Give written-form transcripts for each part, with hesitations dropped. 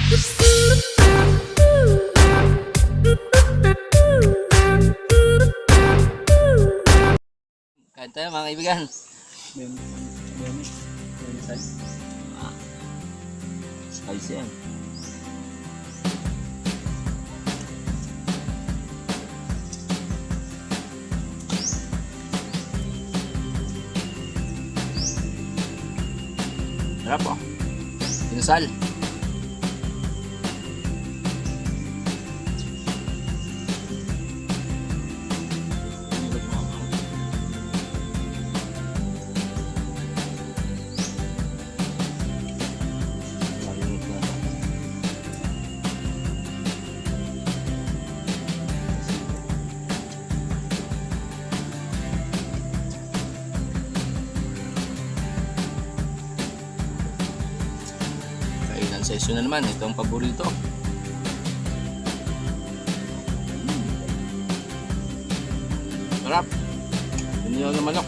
Kain tayo mga kaibigan. Spicy yan. Sarap po. Inasal. Session na naman, ito ang paborito. Sarap. Inihaw na manok.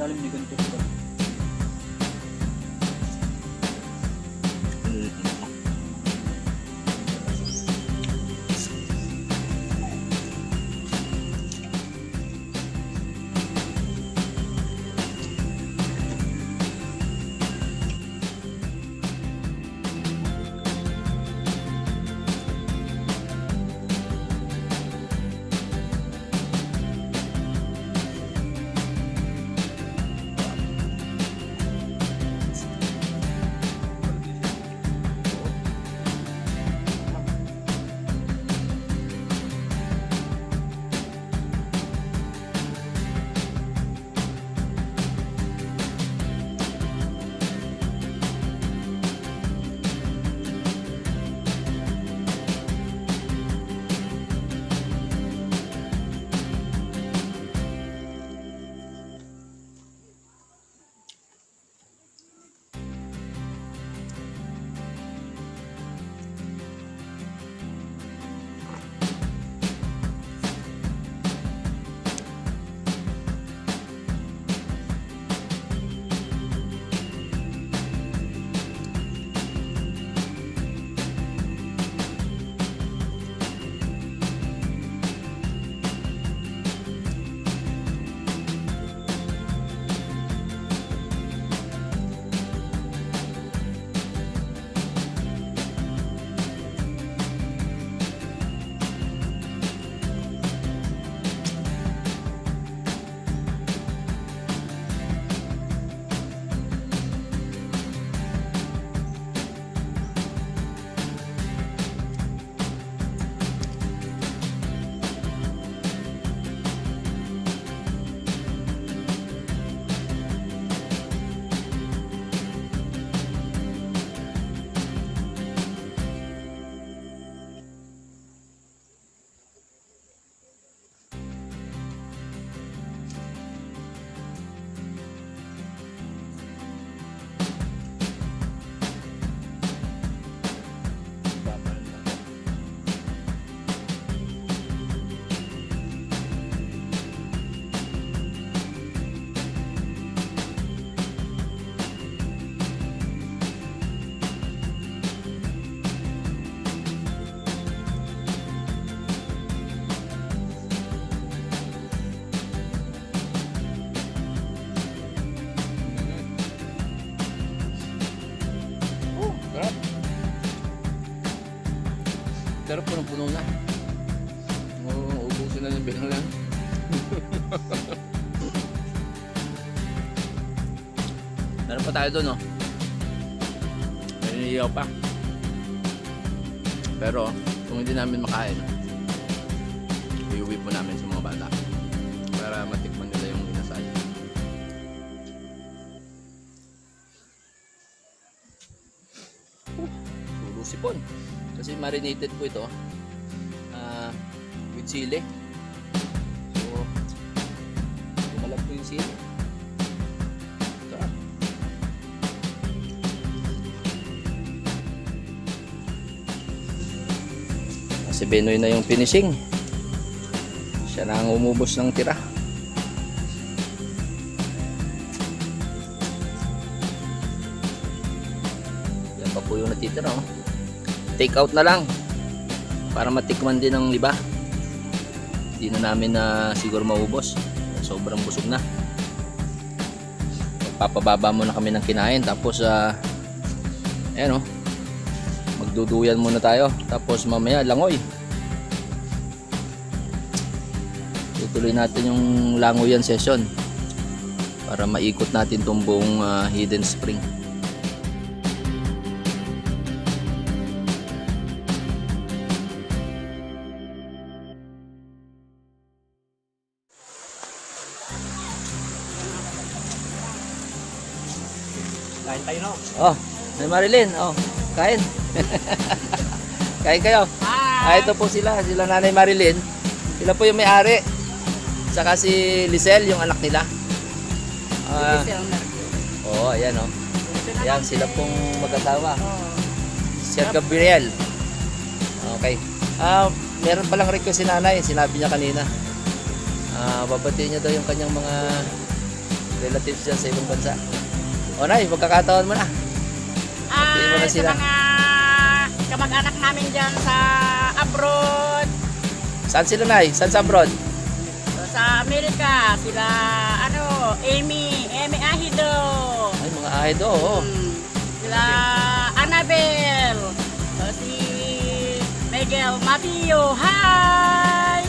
Lalim ni ganito. Sarap, punong-puno na. Ubusin na ng bilang lang. Meron pa tayo doon, no? May niliyaw pa. Pero kung hindi namin makain, iuwi po namin sa mga bata para matikman nila yung inasal. Puro sipon. Kasi marinated po ito with sili. So, kumalap po yung sili. Sarap. Si Benoy na yung finishing. Siya na ang umubos ng tira. Yan pa po yung natitira. Oh. Take out na lang. Para matikman din ng iba. Hindi na namin na siguro maubos. Sobrang busog na. Papababa muna kami ng kinain. Tapos ayan oh. Magduduyan muna tayo. Tapos mamaya langoy. Tutuloy natin yung langoyan session para maikot natin itong buong Hidden Spring. Kain tayo, no? Oh, Nay Marilyn, oh, kain. Kain kayo. Ito po sila Nanay Marilyn. Sila po yung may-ari. Saka si Lisel, yung anak nila. Ayan oh. Ayan, sila pong mag-asawa. Sir Gabriel. Okay. Meron palang request si nanay, sinabi niya kanina. Babatiin niya daw yung kanyang mga relatives dyan sa ibang bansa. O nay, magkakataon mo na. Batiin mo na Sa mga kamag-anak namin dyan sa abroad, Saan sila nay? Saan sa abroad? sa Amerika, sila Amy Ahido, Ay, mga ahido, oh. sila Annabel, si Miguel Mateo. Hi!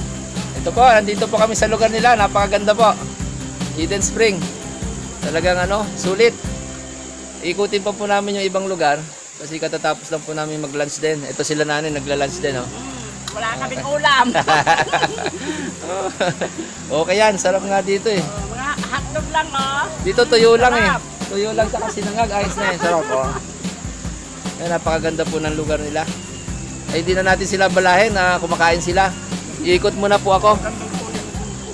Ito po, nandito po kami sa lugar nila. Napakaganda po. Hidden Spring. Talagang sulit. Ikutin pa po namin yung ibang lugar kasi katatapos lang po namin mag-lunch din. Ito sila nanay, nagla-lunch din, oh. Wala kaming ulam. Okay yan, sarap nga dito eh. Mga hotdog lang, oh. Dito tuyo lang eh. Sarap. Tuyo lang sa sinangag, ayos na eh. Sarap po. Ayan, napakaganda po ng lugar nila. Ay, hindi na natin sila balahin na kumakain sila. Iikot muna po ako.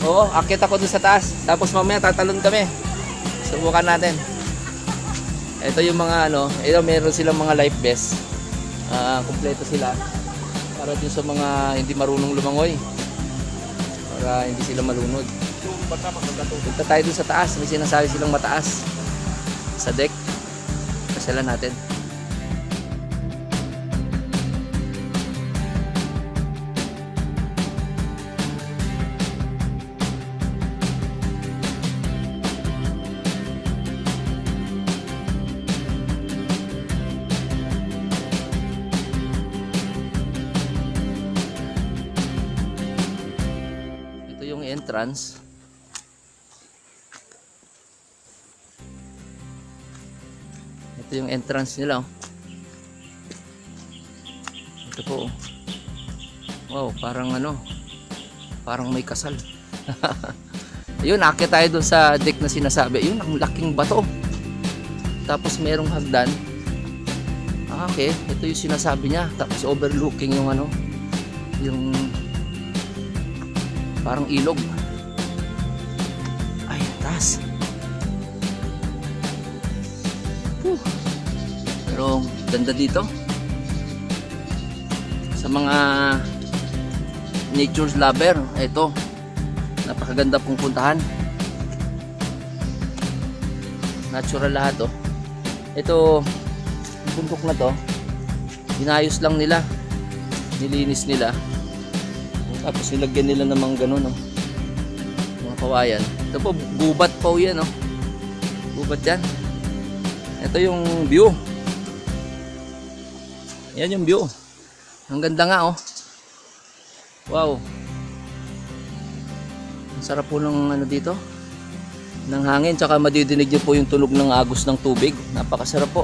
Oo, akit ako doon sa taas. Tapos mamaya tatalon kami. Subukan natin. Ito yung mga ito meron silang mga life vest. Kumpleto sila. Para din sa mga hindi marunong lumangoy. Para hindi sila malunod. Punta tayo dun sa taas. May sinasabi silang mataas. Sa deck. Pasyalan natin. Ito yung entrance. Ito yung entrance nila. Ito po. Wow, parang parang may kasal. Ayun, akit tayo dun sa deck na sinasabi. Ayun, ang laking bato. Tapos merong hagdan. Okay, ito yung sinasabi niya. Tapos overlooking yung yung parang ilog. Ay, taas. Pero ganda dito. Sa mga nature's lover, ito napakaganda pong puntahan. Natural lahat oh. Ito yung bundok na to, inayos lang nila, nilinis nila, tapos nilagyan nila namang ganun oh. Mga kawayan. Ito po gubat po yan oh. Gubat yan. Ito yung view. Yan yung view. Ang ganda nga oh. Wow. Ang sarap po ng dito. Ng hangin, tsaka madidinig niyo po yung tunog ng agos ng tubig. Napakasarap po.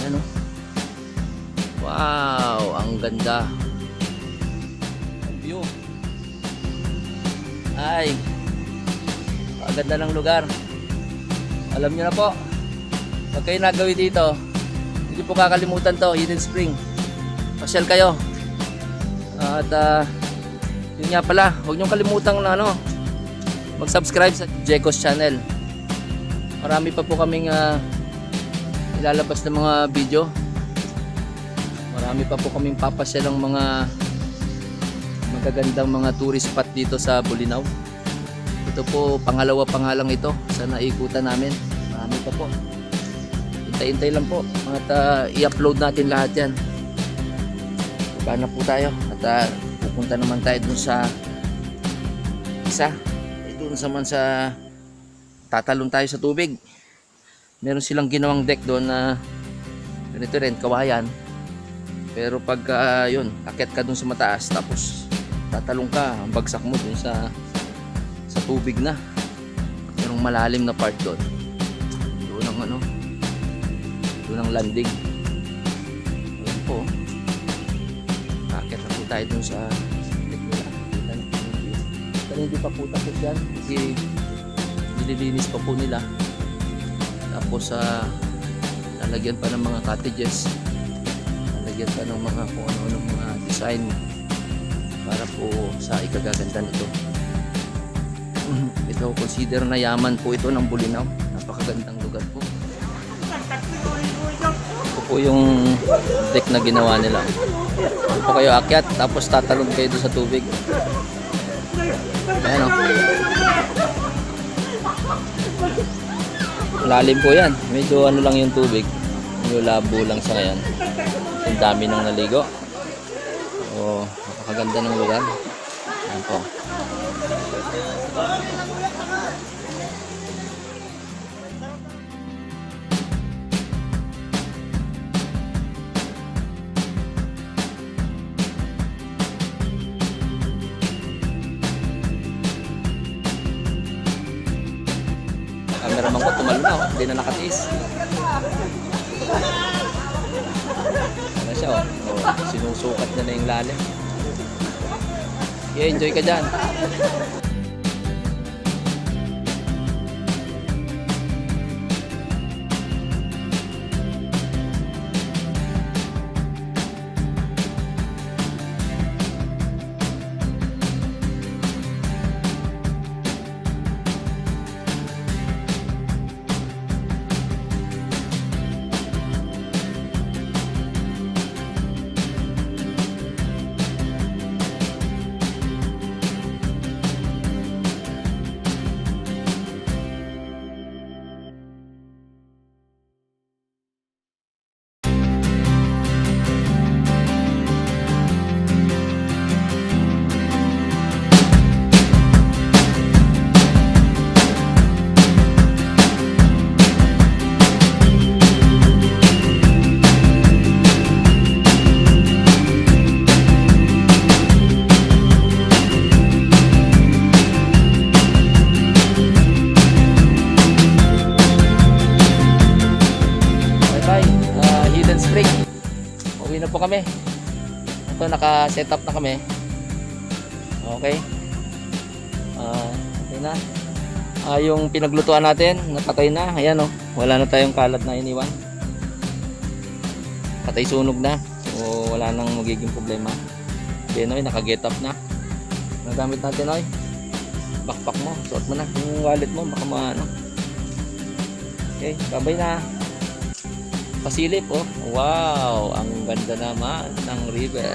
Ayan oh. Wow, ang ganda. Ang view. Ay. Ang ganda ng lugar. Alam niyo na po. Pag kayo nagawi dito, hindi po kakalimutan to, Hidden Spring. Pasyal kayo. At yun nga pala, huwag niyong kalimutan na mag-subscribe sa Jekos channel. Marami pa po kaming ilalabas na mga video. Marami pa po kaming papasyalang mga Gagandang mga tourist spot dito sa Bolinao. Ito po, pangalawa pa nga lang ito sa naikutan namin. Marami pa po. Hintay-hintay lang po. At i-upload natin lahat yan. Baba na po tayo. At pupunta naman tayo dun sa isa. Dun sa tatalon tayo sa tubig. Meron silang ginawang deck doon na ganito rin, kawayan. Pero pagka yun, akyat ka dun sa mataas, tapos tatalong ka, ang bagsak mo dun sa tubig na. Merong malalim na part doon. Doon ang ano, doon ang landing. Ayun po. Akyat na po tayo dun sa deck nila. Hindi pa po tapos yan kasi nililinis pa po nila. Tapos lalagyan pa ng mga cottages, lalagyan pa ng mga kung ano mga design para po sa ikagaganda nito. Ito, consider na yaman po ito ng Bolinao. Napakagandang lugar po. Ito po yung deck na ginawa nila. Ito po kayo akyat, tapos tatalon kayo doon sa tubig. Ayan o. Lalim po yan. Medyo ano lang yung tubig. Medyo labo lang sa ngayon. Ang dami nang naligo. O, napakaganda ng lugar. Ayan po. Cameraman ko tumalo na, oh. Hindi na nakatiis. Ano siya, oh. Oh, sinusukat na yung lalim. Okay, enjoy ka dyan. Uwi na po kami. Ito, naka-set up na kami. Okay. Okay na. Yung pinaglutuan natin, napatay na. Ayan o. Wala na tayong kalat na iniwan. Patay sunog na. So, wala nang magiging problema. Then, naka-get up na. Nagamit natin, oy. Backpack mo. Suot mo na. Yung wallet mo, baka maano. Okay, babay na. Pasilip, oh. Wow, ang ganda naman ng river.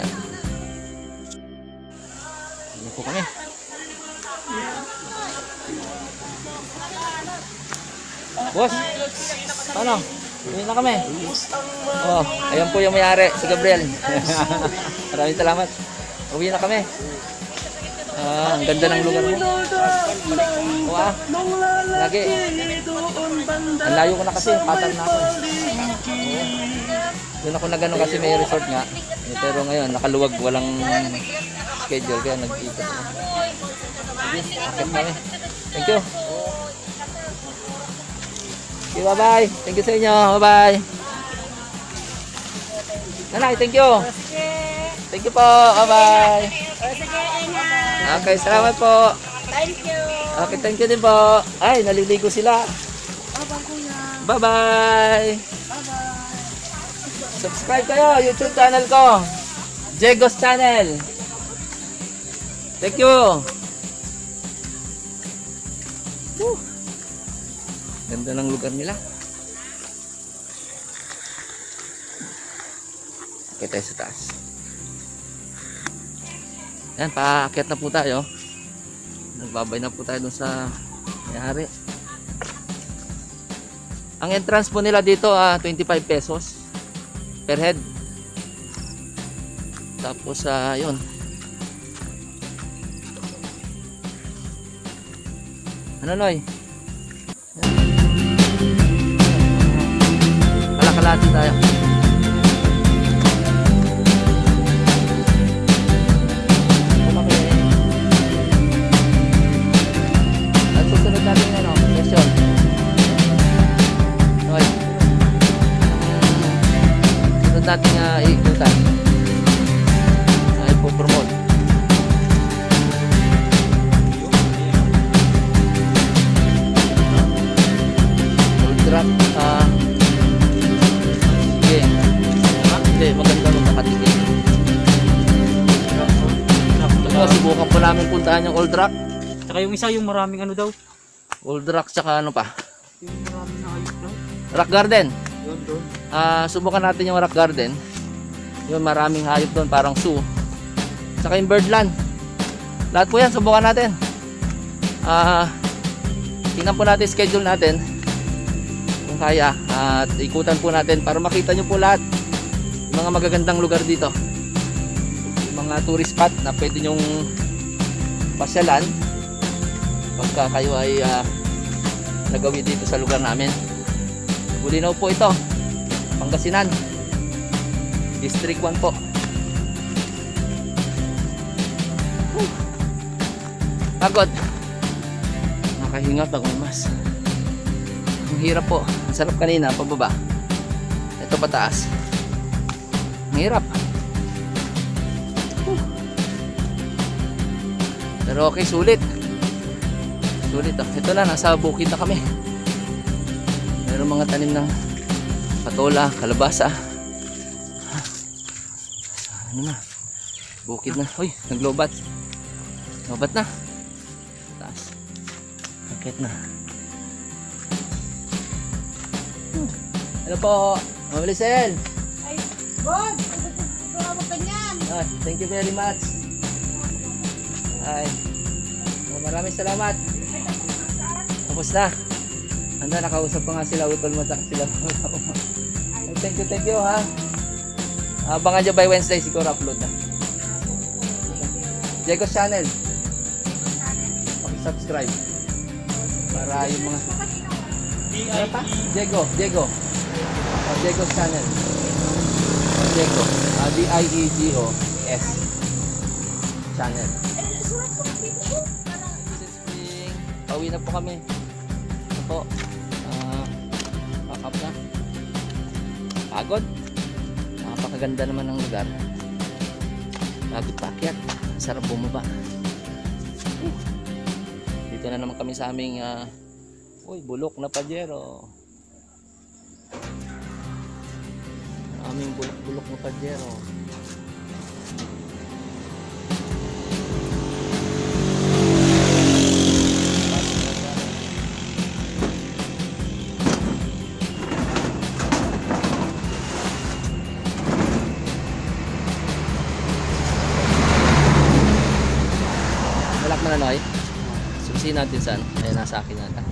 Ano po kami? Boss, paano? Uwi na kami. Oh, ayan po yung may-ari, si Gabriel. Maraming salamat. Uwi na kami. Ang ganda ng lugar mo. Oh, lagi. Ang layo ko na kasi, patal na ako. Doon ako na gano'n kasi may resort nga. Pero ngayon, nakaluwag, walang schedule, kaya nag-ikot ako. Akit kami. Thank you. Okay, bye-bye. Thank you sa inyo. Bye-bye. Nanay, thank you. Thank you po. Bye-bye. Okay, salamat po. Thank you. Okay, thank you din po. Ay, naliligo sila. Bye-bye. Subscribe kayo, YouTube channel ko. Jegos Channel. Thank you. Ganda ng lugar nila. Okay tayo sa taas. Yan, paakyat na po tayo. Nagbabay na po tayo dun sa may-ari. Ang entrance po nila dito 25 pesos per head. Tapos yun. Ano Noy? Kalakalati tayo. At susunod natin ano, question. Noy. Sunod natin ikutan. Ay po promote. Drop sige. Hindi, maganda nung nakatigil. Ito, subukan po namin puntahan yung Old Rock. Tsaka yung isa, yung maraming ano daw. Old Rock tsaka ano pa? Yung maraming naayos daw. Rock Garden. Yun doon. Subukan natin yung Rock Garden. Yun, maraming hayop doon, parang zoo. Tsaka yung Birdland. Lahat po yan, subukan natin. Tingnan po natin schedule natin. Kung kaya. At ikutan po natin para makita nyo po lahat. Yung mga magagandang lugar dito. Yung mga tourist spot na pwede nyong pasyalan. Pagka kayo ay nagawi dito sa lugar namin. Bulinaw po ito. Pangasinan. District 1 po. Pagod. Nakahinga pag mas. Ang hirap po. Ang sarap kanina pababa. Ito pataas. Ang hirap. Pero okay, sulit. Sulit. Ito na, nasa bukid na kami. Meron mga tanim ng patola, kalabasa. Ano na? Bukid na. Uy, naglobat. Lobat na. Taas. Akit na. Ano po? Ma'am Lisel. Ay, God! Ito ka niyan. Thank you very much. Ay. Maraming salamat. Tapos na. Handa, nakausap ko nga sila. Utol mo sila. Thank you ha. Abangan nyo by Wednesday siguro upload na. Diego's channel. Paki-subscribe. Para yung mga ano pa? Diego. Diego's channel. Diego. D-I-E-G-O-S channel. Spring. Pauwi na po kami. Ito po. Pack up na. Pagod. Napakaganda naman ng lugar. Pagod paakyat. Sarap bumaba. Dito na naman kami sa aming bulok na Pajero. Aming bulok na Pajero. Malak na Noy. Susi natin saan? Ay, nasa akin yata.